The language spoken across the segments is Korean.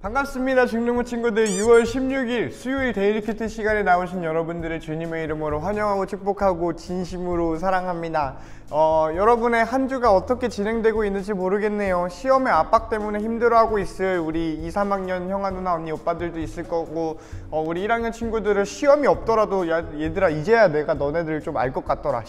반갑습니다. 중등부 친구들. 6월 16일 수요일 데일리 큐티 시간에 나오신 여러분들을 주님의 이름으로 환영하고 축복하고 진심으로 사랑합니다. 여러분의 한 주가 어떻게 진행되고 있는지 모르겠네요. 시험의 압박 때문에 힘들어하고 있을 우리 2, 3학년 형아 누나 언니 오빠들도 있을 거고, 우리 1학년 친구들은 시험이 없더라도 얘들아 이제야 내가 너네들 좀 알 것 같더라.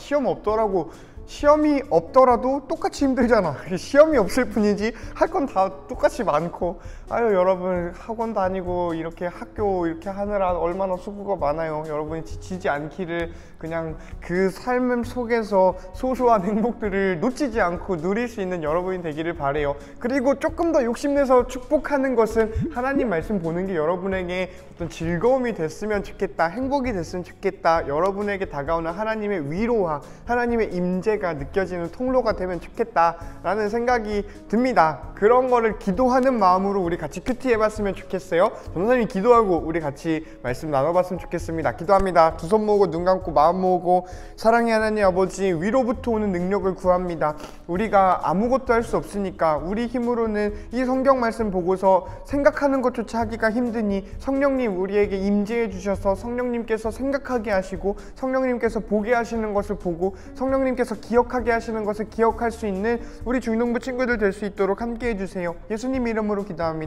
시험이 없더라도 똑같이 힘들잖아. 시험이 없을 뿐이지 할 건 다 똑같이 많고. 아유, 여러분 학원 다니고 이렇게 학교 이렇게 하느라 얼마나 수고가 많아요. 여러분이 지치지 않기를, 그냥 그 삶 속에서 소소한 행복들을 놓치지 않고 누릴 수 있는 여러분이 되기를 바래요. 그리고 조금 더 욕심내서 축복하는 것은 하나님 말씀 보는 게 여러분에게 어떤 즐거움이 됐으면 좋겠다, 행복이 됐으면 좋겠다, 여러분에게 다가오는 하나님의 위로와 하나님의 임재가 느껴지는 통로가 되면 좋겠다 라는 생각이 듭니다. 그런 거를 기도하는 마음으로 우리 같이 큐티 해봤으면 좋겠어요. 전도사님이 기도하고 우리 같이 말씀 나눠봤으면 좋겠습니다. 기도합니다. 두 손 모으고 눈 감고 마음 모으고, 사랑의 하나님 아버지, 위로부터 오는 능력을 구합니다. 우리가 아무것도 할 수 없으니까 우리 힘으로는 이 성경 말씀 보고서 생각하는 것조차 하기가 힘드니 성령님 우리에게 임재해 주셔서 성령님께서 생각하게 하시고, 성령님께서 보게 하시는 것을 보고, 성령님께서 기억하게 하시는 것을 기억할 수 있는 우리 중등부 친구들 될 수 있도록 함께 해주세요. 예수님 이름으로 기도합니다.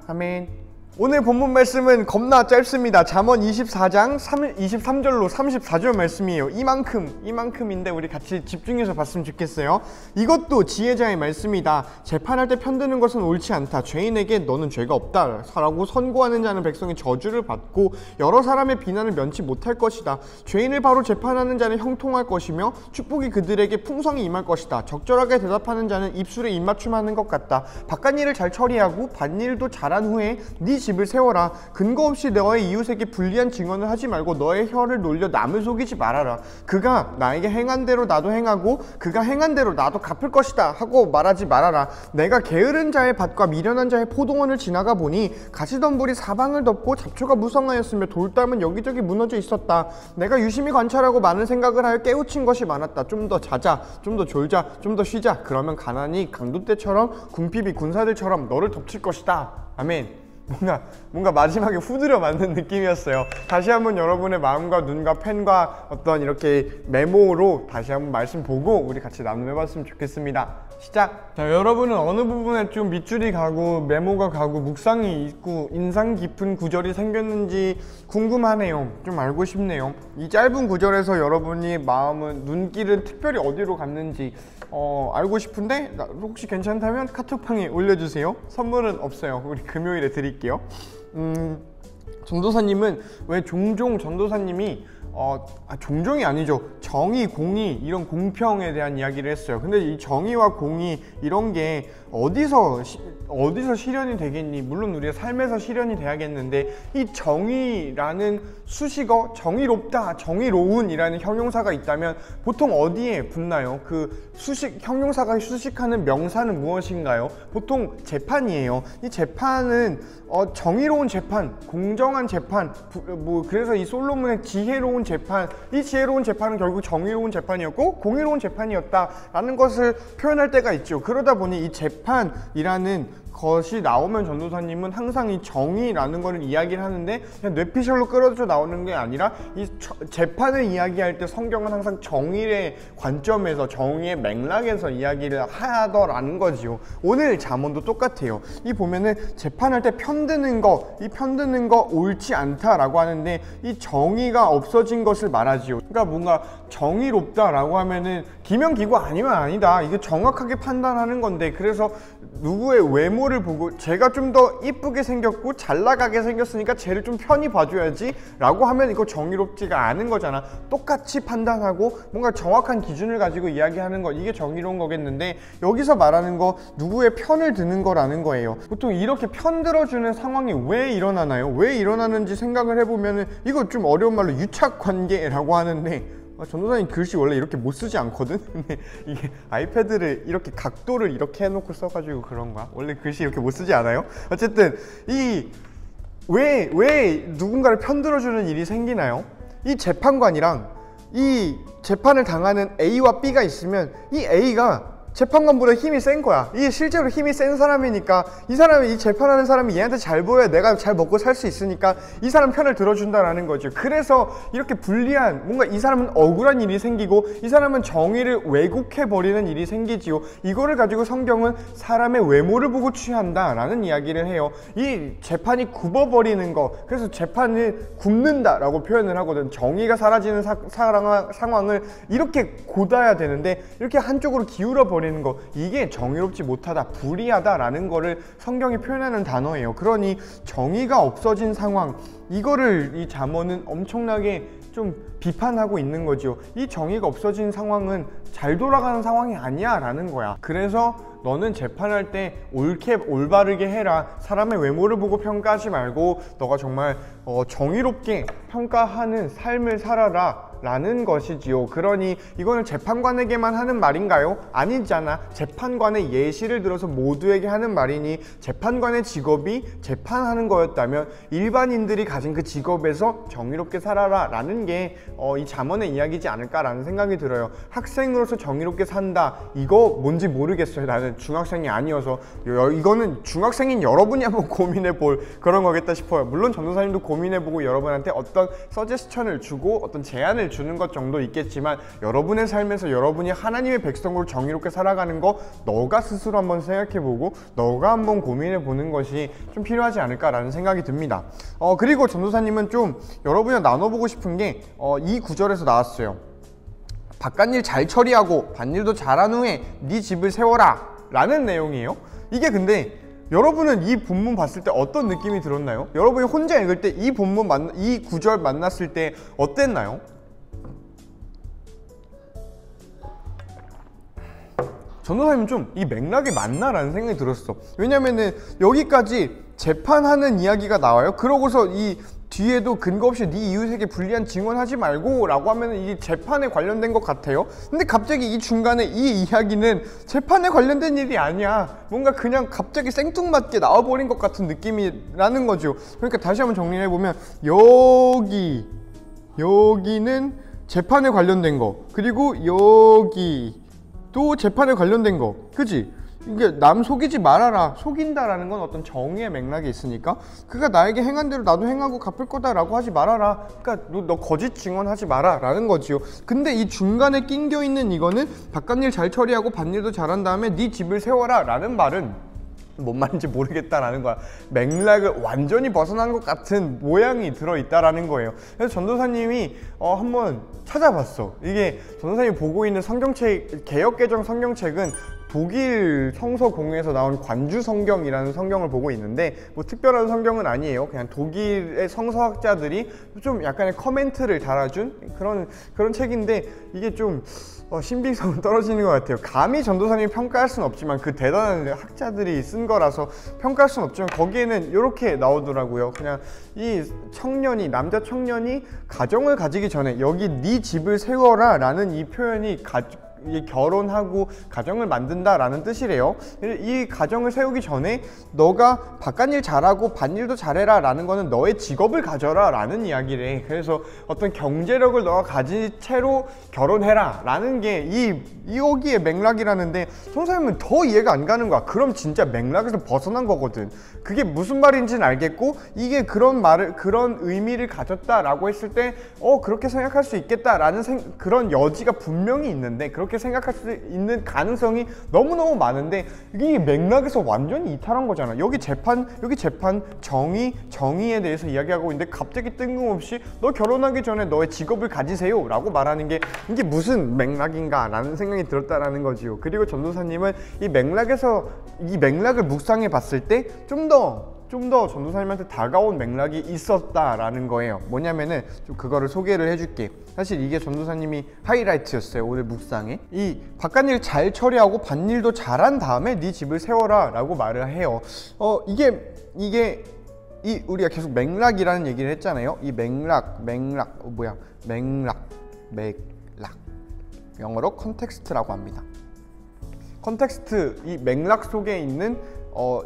아멘. 오늘 본문 말씀은 겁나 짧습니다. 잠언 24장 23절로 34절 말씀이에요. 이만큼인데 우리 같이 집중해서 봤으면 좋겠어요. 이것도 지혜자의 말씀이다. 재판할 때 편드는 것은 옳지 않다. 죄인에게 너는 죄가 없다 라고 선고하는 자는 백성의 저주를 받고 여러 사람의 비난을 면치 못할 것이다. 죄인을 바로 재판하는 자는 형통할 것이며 축복이 그들에게 풍성히 임할 것이다. 적절하게 대답하는 자는 입술에 입맞춤하는 것 같다. 바깥일을 잘 처리하고 밭일도 잘한 후에 네 집을 세워라. 근거 없이 너의 이웃에게 불리한 증언을 하지 말고 너의 혀를 놀려 남을 속이지 말아라. 그가 나에게 행한 대로 나도 행하고 그가 행한 대로 나도 갚을 것이다 하고 말하지 말아라. 내가 게으른 자의 밭과 미련한 자의 포도원을 지나가 보니 가시덤불이 사방을 덮고 잡초가 무성하였으며 돌담은 여기저기 무너져 있었다. 내가 유심히 관찰하고 많은 생각을 하여 깨우친 것이 많았다. 좀 더 자자, 좀 더 졸자, 좀 더 쉬자. 그러면 가난이 강도 때처럼 궁핍이 군사들처럼 너를 덮칠 것이다. 아멘. 뭔가 마지막에 후드려 맞는 느낌이었어요. 다시 한번 여러분의 마음과 눈과 펜과 어떤 이렇게 메모로 다시 한번 말씀 보고 우리 같이 나눔해봤으면 좋겠습니다. 시작! 자, 여러분은 어느 부분에 좀 밑줄이 가고 메모가 가고 묵상이 있고 인상 깊은 구절이 생겼는지 궁금하네요. 좀 알고 싶네요. 이 짧은 구절에서 여러분이 마음은, 눈길은 특별히 어디로 갔는지 알고 싶은데, 혹시 괜찮다면 카톡방에 올려주세요. 선물은 없어요. 우리 금요일에 드릴게요. 전도사님은 왜 종종 전도사님이 종종이 아니죠. 정의, 공의, 이런 공평에 대한 이야기를 했어요. 근데 이 정의와 공의 이런 게 어디서 실현이 되겠니? 물론 우리의 삶에서 실현이 돼야겠는데, 이 정의라는 수식어, 정의롭다, 정의로운이라는 형용사가 있다면 보통 어디에 붙나요? 그 형용사가 수식하는 명사는 무엇인가요? 보통 재판이에요. 이 재판은 정의로운 재판, 공정한 재판, 그래서 이 솔로몬의 지혜로운 재판, 이 지혜로운 재판은 결국 정의로운 재판이었고 공의로운 재판이었다라는 것을 표현할 때가 있죠. 그러다 보니 이 재판이라는 것이 나오면 전도사님은 항상 이 정의라는 거를 이야기를 하는데, 그냥 뇌피셜로 끌어져 나오는 게 아니라 이 재판을 이야기할 때 성경은 항상 정의의 관점에서, 정의의 맥락에서 이야기를 하더라는 거지요. 오늘 잠언도 똑같아요. 이 보면은 재판할 때 편드는 거, 이 편드는 거 옳지 않다라고 하는데, 이 정의가 없어진 것을 말하지요. 그러니까 뭔가 정의롭다라고 하면은 기명기고 아니면 아니다, 이게 정확하게 판단하는 건데, 그래서 누구의 외모를 보고 쟤가 좀 더 이쁘게 생겼고 잘 나가게 생겼으니까 쟤를 좀 편히 봐줘야지 라고 하면 이거 정의롭지가 않은 거잖아. 똑같이 판단하고 뭔가 정확한 기준을 가지고 이야기하는 거, 이게 정의로운 거겠는데, 여기서 말하는 거 누구의 편을 드는 거라는 거예요. 보통 이렇게 편 들어주는 상황이 왜 일어나나요? 왜 일어나는지 생각을 해보면은, 이거 좀 어려운 말로 유착관계라고 하는데, 전도사님 글씨 원래 이렇게 못 쓰지 않거든? 근데 이게 아이패드를 이렇게 각도를 이렇게 해놓고 써가지고 그런 거야. 원래 글씨 이렇게 못 쓰지 않아요? 어쨌든 왜 누군가를 편들어주는 일이 생기나요? 이 재판관이랑 이 재판을 당하는 A와 B가 있으면 이 A가 재판관보다 힘이 센 거야. 이게 실제로 힘이 센 사람이니까 이 사람이, 이 재판하는 사람이 얘한테 잘 보여야 내가 잘 먹고 살 수 있으니까 이 사람 편을 들어준다라는 거죠. 그래서 이렇게 불리한, 뭔가 이 사람은 억울한 일이 생기고 이 사람은 정의를 왜곡해버리는 일이 생기지요. 이거를 가지고 성경은 사람의 외모를 보고 취한다라는 이야기를 해요. 이 재판이 굽어버리는 거, 그래서 재판을 굽는다라고 표현을 하거든. 정의가 사라지는 상황을 이렇게 곧아야 되는데 이렇게 한쪽으로 기울어버리는 거, 이게 정의롭지 못하다, 불의하다라는 거를 성경이 표현하는 단어예요. 그러니 정의가 없어진 상황, 이거를 이 잠언은 엄청나게 좀 비판하고 있는 거죠. 이 정의가 없어진 상황은 잘 돌아가는 상황이 아니야 라는 거야. 그래서 너는 재판할 때 올바르게 해라. 사람의 외모를 보고 평가하지 말고 너가 정말 정의롭게 평가하는 삶을 살아라 라는 것이지요. 그러니 이거는 재판관에게만 하는 말인가요? 아니잖아. 재판관의 예시를 들어서 모두에게 하는 말이니, 재판관의 직업이 재판하는 거였다면 일반인들이 가진 그 직업에서 정의롭게 살아라 라는 게 이 잠언의 이야기지 않을까라는 생각이 들어요. 학생으로서 정의롭게 산다, 이거 뭔지 모르겠어요. 나는 중학생이 아니어서. 이거는 중학생인 여러분이 한번 고민해 볼 그런 거겠다 싶어요. 물론 전도사님도 고민해 보고 여러분한테 어떤 서제스천을 주고 어떤 제안을 주는 것 정도 있겠지만, 여러분의 삶에서 여러분이 하나님의 백성으로 정의롭게 살아가는 거 너가 스스로 한번 생각해보고 너가 한번 고민해보는 것이 좀 필요하지 않을까라는 생각이 듭니다. 그리고 전도사님은 좀 여러분이랑 나눠보고 싶은 게 이 구절에서 나왔어요. 바깥일 잘 처리하고 밭일도 잘한 후에 네 집을 세워라 라는 내용이에요. 이게 근데 여러분은 이 본문 봤을 때 어떤 느낌이 들었나요? 여러분이 혼자 읽을 때 이 구절 만났을 때 어땠나요? 전도사님은 좀 이 맥락이 맞나라는 생각이 들었어. 왜냐면은 여기까지 재판하는 이야기가 나와요. 그러고서 이 뒤에도 근거 없이 네 이웃에게 불리한 증언하지 말고 라고 하면 이게 재판에 관련된 것 같아요. 근데 갑자기 이 중간에 이 이야기는 재판에 관련된 일이 아니야. 뭔가 그냥 갑자기 생뚱맞게 나와버린 것 같은 느낌이라는 거죠. 그러니까 다시 한번 정리해보면, 여기는 재판에 관련된 거, 그리고 여기 또 재판에 관련된 거, 그치? 이게 남 속이지 말아라. 속인다라는 건 어떤 정의의 맥락이 있으니까, 그가 나에게 행한 대로 나도 행하고 갚을 거다라고 하지 말아라. 그러니까 너 거짓 증언하지 마라 라는 거지요. 근데 이 중간에 낑겨 있는 이거는 바깥일 잘 처리하고 밭일도 잘한 다음에 네 집을 세워라 라는 말은 뭔 말인지 모르겠다라는 거야. 맥락을 완전히 벗어난 것 같은 모양이 들어있다라는 거예요. 그래서 전도사님이 한번 찾아봤어. 이게 전도사님이 보고 있는 성경책, 개역개정 성경책은 독일 성서공회에서 나온 관주 성경이라는 성경을 보고 있는데, 뭐 특별한 성경은 아니에요. 그냥 독일의 성서학자들이 좀 약간의 커멘트를 달아준 그런 책인데, 이게 좀 신빙성은 떨어지는 것 같아요. 감히 전도사님이 평가할 수는 없지만, 그 대단한 학자들이 쓴 거라서 평가할 수는 없지만, 거기에는 이렇게 나오더라고요. 그냥 이 청년이, 남자 청년이 가정을 가지기 전에 여기 네 집을 세워라 라는 이 표현이 결혼하고 가정을 만든다라는 뜻이래요. 이 가정을 세우기 전에 너가 바깥일 잘하고 밭일도 잘해라 라는 거는 너의 직업을 가져라 라는 이야기래. 그래서 어떤 경제력을 너가 가진 채로 결혼해라 라는 게 여기의 맥락이라는데, 선생님은 더 이해가 안 가는 거야. 그럼 진짜 맥락에서 벗어난 거거든. 그게 무슨 말인지는 알겠고, 이게 그런 의미를 가졌다라고 했을 때 그렇게 생각할 수 있겠다라는 그런 여지가 분명히 있는데, 그렇게 생각할 수 있는 가능성이 너무너무 많은데, 이 맥락에서 완전히 이탈한 거잖아. 여기 재판, 정의에 대해서 이야기하고 있는데, 갑자기 뜬금없이 너 결혼하기 전에 너의 직업을 가지세요 라고 말하는 게 이게 무슨 맥락인가 라는 생각이 들었다라는 거지요. 그리고 전도사님은 이 맥락을 묵상해 봤을 때 좀 더 전도사님한테 다가온 맥락이 있었다라는 거예요. 뭐냐면은 좀 그거를 소개를 해줄게. 사실 이게 전도사님이 하이라이트였어요, 오늘 묵상에. 이 바깥일 잘 처리하고 밭일도 잘한 다음에 네 집을 세워라 라고 말을 해요. 이게 우리가 계속 맥락이라는 얘기를 했잖아요. 이 맥락 영어로 컨텍스트라고 합니다. 컨텍스트, 이 맥락 속에 있는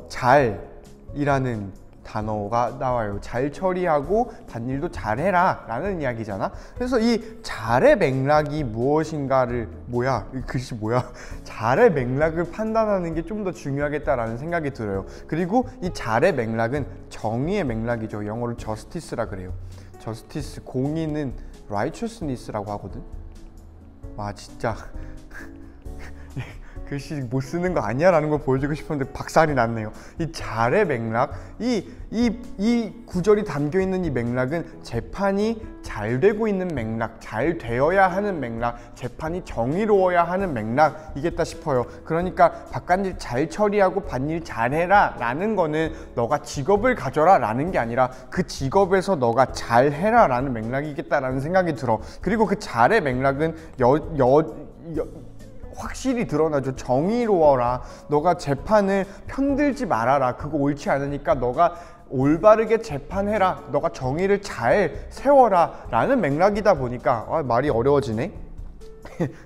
잘이라는 단어가 나와요. 잘 처리하고 밭일도 잘해라 라는 이야기잖아. 그래서 이 잘의 맥락이 무엇인가를 이 글씨 뭐야? 잘의 맥락을 판단하는 게 좀 더 중요하겠다라는 생각이 들어요. 그리고 이 잘의 맥락은 정의의 맥락이죠. 영어로 justice라 그래요. justice, 공의는 righteousness라고 하거든. 와 진짜 글씨 못 쓰는 거 아니야? 라는 걸 보여주고 싶었는데 박살이 났네요. 이 잘의 맥락, 이 구절이 담겨있는 이 맥락은 재판이 잘 되고 있는 맥락, 잘 되어야 하는 맥락, 재판이 정의로워야 하는 맥락이겠다 싶어요. 그러니까 바깥일 잘 처리하고 밭일 잘해라 라는 거는 너가 직업을 가져라 라는 게 아니라 그 직업에서 너가 잘해라 라는 맥락이겠다라는 생각이 들어. 그리고 그 잘의 맥락은 확실히 드러나죠. 정의로워라. 너가 재판을 편들지 말아라. 그거 옳지 않으니까 너가 올바르게 재판해라. 너가 정의를 잘 세워라 라는 맥락이다 보니까 말이 어려워지네.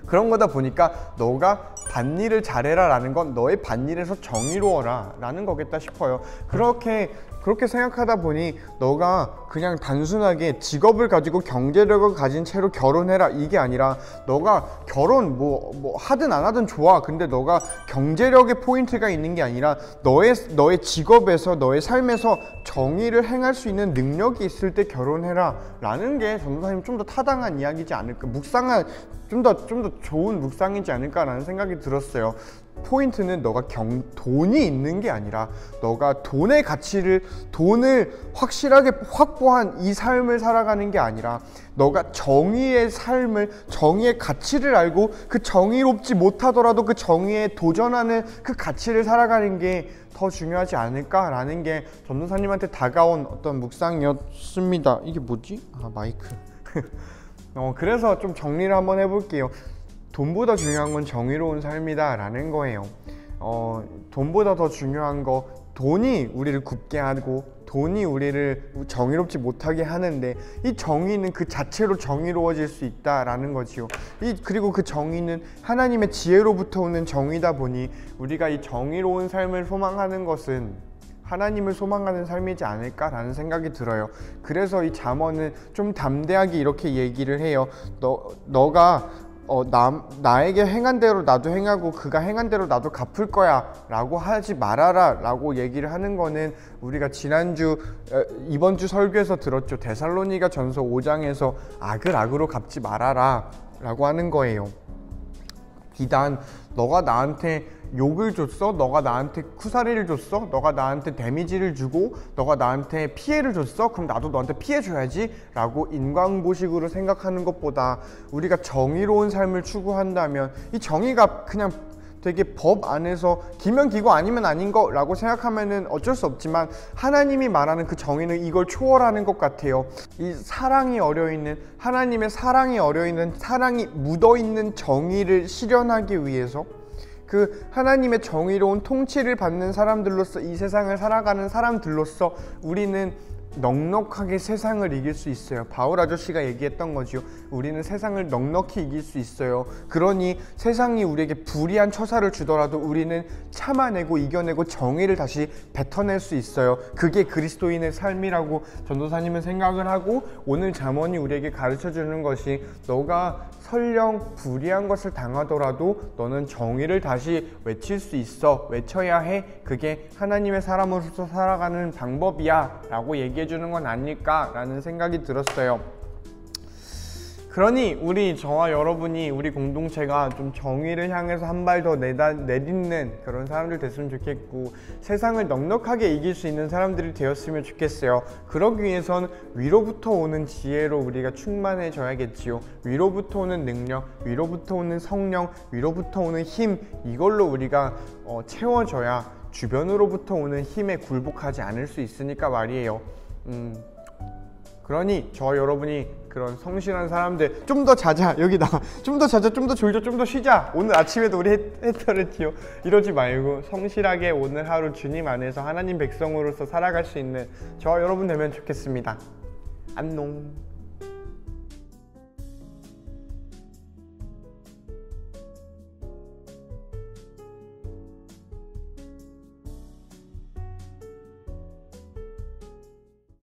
그런 거다 보니까 너가 밭일을 잘해라 라는 건 너의 밭일에서 정의로워라 라는 거겠다 싶어요. 그렇게 생각하다 보니 너가 그냥 단순하게 직업을 가지고 경제력을 가진 채로 결혼해라 이게 아니라 너가 결혼 뭐 하든 안 하든 좋아. 근데 너가 경제력의 포인트가 있는 게 아니라 너의 직업에서 너의 삶에서 정의를 행할 수 있는 능력이 있을 때 결혼해라 라는 게 전도사님 좀 더 타당한 이야기지 않을까, 좀 더 좋은 묵상이지 않을까라는 생각이 들었어요. 포인트는 너가 돈이 있는 게 아니라 너가 돈을 확실하게 확보한 이 삶을 살아가는 게 아니라 너가 정의의 삶을, 정의의 가치를 알고 그 정의롭지 못하더라도 그 정의에 도전하는 그 가치를 살아가는 게 더 중요하지 않을까라는 게 전도사님한테 다가온 어떤 묵상이었습니다. 이게 뭐지? 마이크. 그래서 좀 정리를 한번 해볼게요. 돈보다 중요한 건 정의로운 삶이다 라는 거예요. 돈보다 더 중요한 거, 돈이 우리를 굽게 하고 돈이 우리를 정의롭지 못하게 하는데 이 정의는 그 자체로 정의로워질 수 있다라는 거지요. 그리고 그 정의는 하나님의 지혜로부터 오는 정의다 보니 우리가 이 정의로운 삶을 소망하는 것은 하나님을 소망하는 삶이지 않을까라는 생각이 들어요. 그래서 이 잠언은 좀 담대하게 이렇게 얘기를 해요. 너가 나에게 행한 대로 나도 행하고 그가 행한 대로 나도 갚을 거야 라고 하지 말아라 라고 얘기를 하는 거는 우리가 이번 주 설교에서 들었죠. 데살로니가 전서 5장에서 악을 악으로 갚지 말아라 라고 하는 거예요. 비단 너가 나한테 욕을 줬어? 너가 나한테 쿠사리를 줬어? 너가 나한테 데미지를 주고 너가 나한테 피해를 줬어? 그럼 나도 너한테 피해 줘야지 라고 인광보식으로 생각하는 것보다 우리가 정의로운 삶을 추구한다면 이 정의가 그냥 되게 법 안에서 기면 기고 아니면 아닌 거라고 생각하면은 어쩔 수 없지만 하나님이 말하는 그 정의는 이걸 초월하는 것 같아요. 이 사랑이 어려있는, 하나님의 사랑이 어려있는, 사랑이 묻어있는 정의를 실현하기 위해서 그 하나님의 정의로운 통치를 받는 사람들로서 이 세상을 살아가는 사람들로서 우리는 넉넉하게 세상을 이길 수 있어요. 바울 아저씨가 얘기했던 거죠. 우리는 세상을 넉넉히 이길 수 있어요. 그러니 세상이 우리에게 불의한 처사를 주더라도 우리는 참아내고 이겨내고 정의를 다시 뱉어낼 수 있어요. 그게 그리스도인의 삶이라고 전도사님은 생각을 하고, 오늘 잠언이 우리에게 가르쳐주는 것이 너가 설령 불의한 것을 당하더라도 너는 정의를 다시 외칠 수 있어. 외쳐야 해. 그게 하나님의 사람으로서 살아가는 방법이야 라고 얘기해주는 건 아닐까 라는 생각이 들었어요. 그러니 저와 여러분이, 우리 공동체가 좀 정의를 향해서 한 발 더 내딛는 그런 사람들 됐으면 좋겠고, 세상을 넉넉하게 이길 수 있는 사람들이 되었으면 좋겠어요. 그러기 위해선 위로부터 오는 지혜로 우리가 충만해져야겠지요. 위로부터 오는 능력, 위로부터 오는 성령, 위로부터 오는 힘, 이걸로 우리가 채워져야 주변으로부터 오는 힘에 굴복하지 않을 수 있으니까 말이에요. 그러니 저 여러분이 그런 성실한 사람들, 좀 더 자자, 여기 나와, 좀 더 자자, 좀 더 졸자, 좀 더 쉬자, 오늘 아침에도 우리 했더랬지요. 이러지 말고 성실하게 오늘 하루 주님 안에서 하나님 백성으로서 살아갈 수 있는 저 여러분 되면 좋겠습니다. 안녕.